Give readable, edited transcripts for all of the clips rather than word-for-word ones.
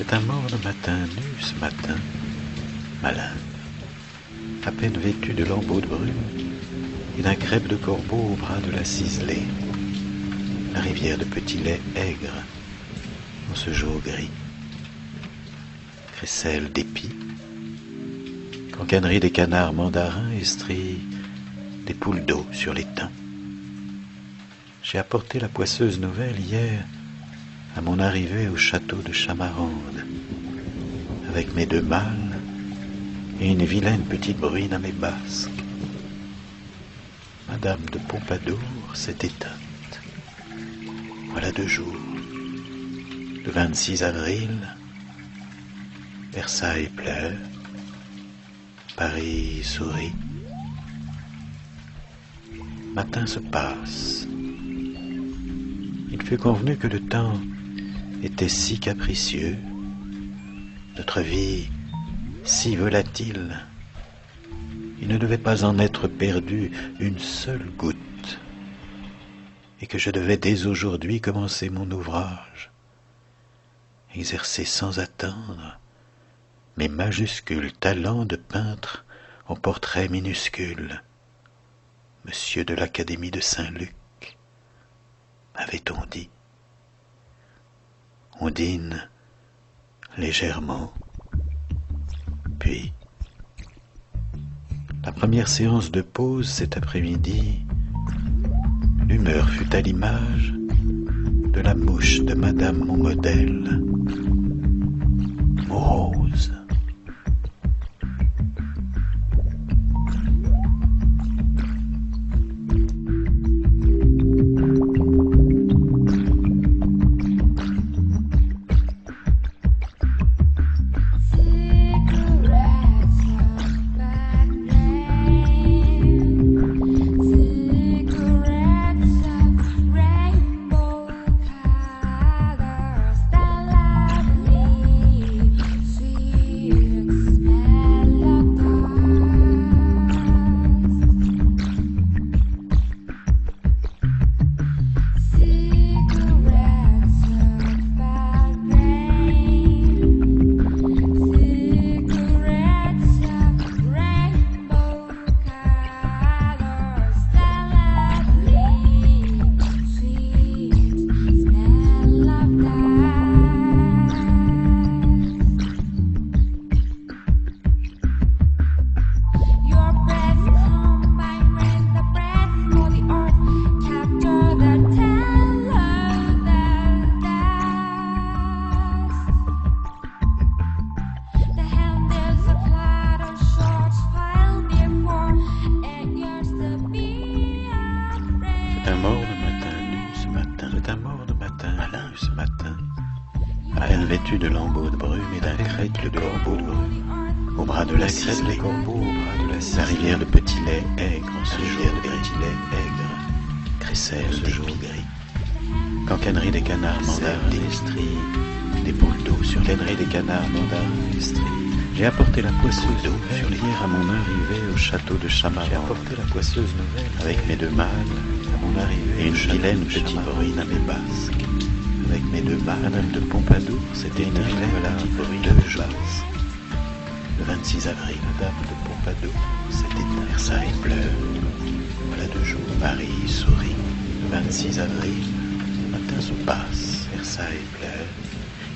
C'est un morne matin nu ce matin, malin, à peine vêtu de lambeaux de brume et d'un crêpe de corbeau au bras de la ciselée, la rivière de petit lait aigre en ce jour gris, crécelle d'épis, cancanerie des canards mandarins estrient des poules d'eau sur l'étang. J'ai apporté la poisseuse nouvelle hier à mon arrivée au château de Chamarande, avec mes 2 mâles et une vilaine petite bruine à mes basques. Madame de Pompadour s'est éteinte. Voilà 2 jours, le 26 avril, Versailles pleure, Paris sourit. Matin se passe. Il fut convenu que le temps était si capricieux, notre vie si volatile, il ne devait pas en être perdu une seule goutte, et que je devais dès aujourd'hui commencer mon ouvrage, exercer sans attendre mes majuscules talents de peintre au portrait minuscule. Monsieur de l'Académie de Saint-Luc, m'avait-on dit. On dîne légèrement, puis la première séance de pause cet après-midi, l'humeur fut à l'image de la mouche de Madame mon modèle, morose. C'est un morne matin nu ce matin, c'est un morne matin malin ce matin, à peine vêtu de lambeaux de brume et d'un crête de corbeau de brume, au bras de la ciselée, la rivière de petit lait aigre, en ce jour de petit lait aigre, crécelle des gris, cancanerie des canards mandarins d'estrie, des poules d'eau sur cancanerie des canards mandarins d'estrie. J'ai apporté la poisseuse nouvelle hier à mon arrivée au château de Chamarande. J'ai apporté la poisseuse nouvelle avec mes 2 mâles à mon arrivée et une vilaine petite bruine à mes basques. Avec mes 2 mâles, Madame de Pompadour, c'était une vilaine petite bruine à mes basques. Le 26 avril, Madame de Pompadour, c'était Versailles pleure. Voilà 2 jours, Paris sourit. Le 26 avril, matin se passe, Versailles pleure.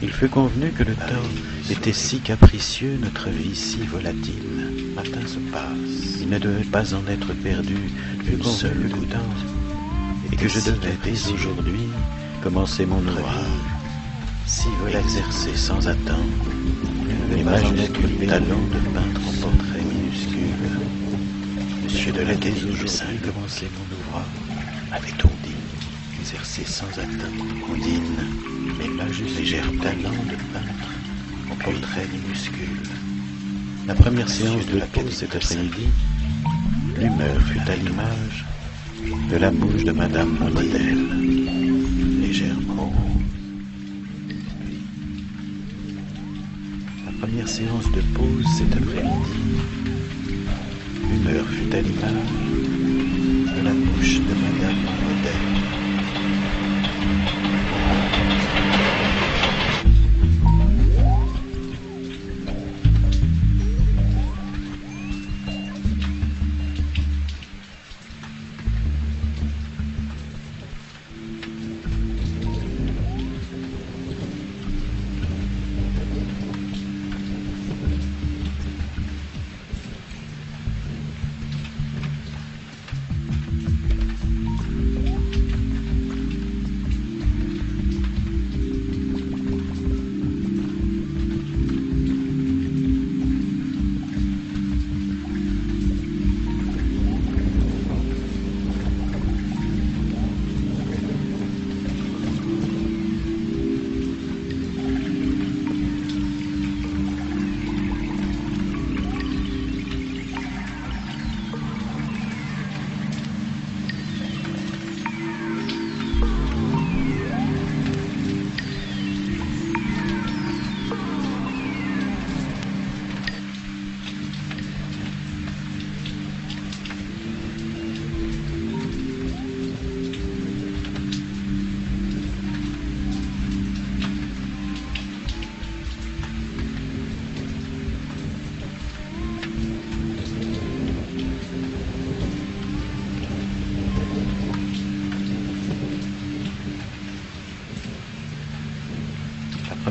Il fut convenu que le temps était si capricieux, notre vie si volatile. Matin se passe, il ne devait pas en être perdu une seule goutte, et que je devais dès aujourd'hui commencer mon ouvrage, si volatile, exercer sans attendre les majuscules talents de peintre en portrait minuscule. Monsieur de l'Académie de Saint-Luc, commencer mon ouvrage, avait-on dit. Exercer sans attendre, on dîne mes majuscules légers talents de peintre en portrait minuscule. La première séance de la pause cet après-midi, l'humeur fut à l'image de la bouche de Madame mon modèle, légèrement. La première séance de pause cet après-midi, l'humeur fut à l'image de la bouche de Madame mon modèle.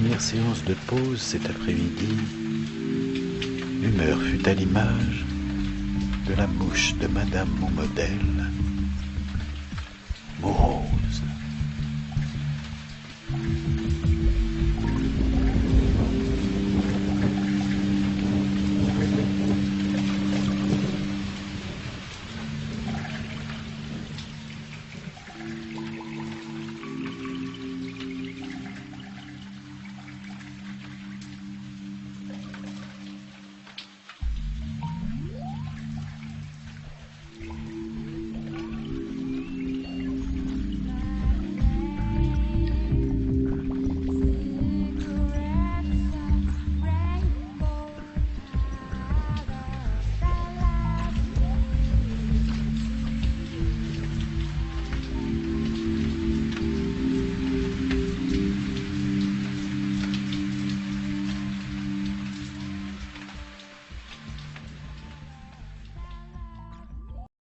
première séance de pause cet après-midi, l'humeur fut à l'image de la mouche de Madame mon modèle, morose.